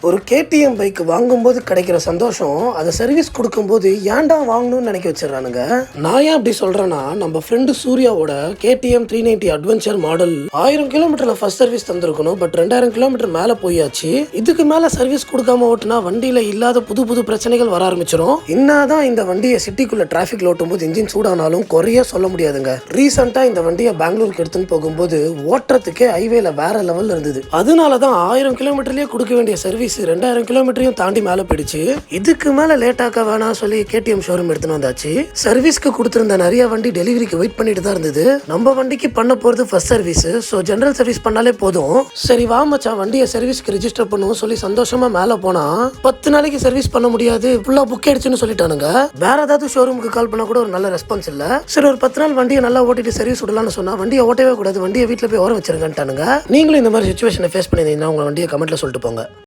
ஒரு KTM bike வாங்கும்போது கிடைக்கிற சந்தோஷம் அதை சர்வீஸ் கொடுக்கும்போது ஏன்டா வாங்கணும்னு நினைக்க வச்சிடறானுங்க. நான் ஏன் அப்படி சொல்றேன்னா, நம்ம ஃப்ரெண்டு சூர்யாவோட கேடிஎம் 390 அட்வென்ச்சர் மாடல் 1000 கிலோமீட்டர்ல ஃபர்ஸ்ட் சர்வீஸ் தந்திருக்கணும். பட் 2000 கிலோமீட்டர் மேல போயாச்சு. இதுக்கு மேல சர்வீஸ் கொடுக்காம ஓட்டுனா வண்டியில இல்லாத புது புது பிரச்சனைகள் வர ஆரம்பிச்சிடும். என்னதான் இந்த வண்டியை சிட்டிக்குள்ள டிராபிக்ல ஓட்டும் போது இன்ஜின் சூடானாலும் குறைய சொல்ல முடியாதுங்க. ரீசெண்டா இந்த வண்டியை பெங்களூருக்கு எடுத்துன்னு போகும்போது ஓட்டுறதுக்கே ஹைவேல வேற லெவல் இருந்தது. அதனாலதான் 1000 கிலோமீட்டர்லயே கொடுக்க வேண்டிய சர்வீஸ் 2000 கிலோமீட்டரையும் தாண்டி மேல போயிடுச்சு. இதுக்கு மேல லேட் ஆக்க வேணாம் சொல்லி கேடிஎம் ஷோரூம் எடுத்துன்னு வந்தாச்சு. சர்வீஸ்க்கு கொடுத்திருந்த நிறைய வண்டி டெலிவரிக்கு வெயிட் பண்ணிட்டு தான் இருந்தது. நம்ம வண்டிக்கு பண்ண போறது first service. So general service பண்ணாலே போதும். சரி வா மச்சான் வண்டியை சர்வீஸ்க்கு ரெஜிஸ்டர் பண்ணுவோம் சொல்லி சந்தோஷமா மேல போனா 10 நாளைக்கு சர்வீஸ் பண்ண முடியாது, ஃபுல்லா புக் ஆயிடுச்சுன்னு சொல்லிட்டானுங்க. வேற ஏதாவது ஷோரூமுக்கு கால் பண்ணா கூட ஒரு நல்ல ரெஸ்பான்ஸ் இல்ல. சரி ஒரு 10 நாள் வண்டியை நல்லா ஓட்டிட்டு சர்வீஸ் விடலாம்னு சொன்னா வண்டியை ஓட்டவே கூடாது, வண்டியை வீட்டுல போய் ஓரம் வச்சிருக்கேன்ட்டானுங்க. நீங்களும் இந்த மாதிரி சுச்சுவேஷனை ஃபேஸ் பண்ணிருந்தீங்கன்னா உங்க வண்டியை கமெண்ட்ல சொல்லிட்டு போங்க.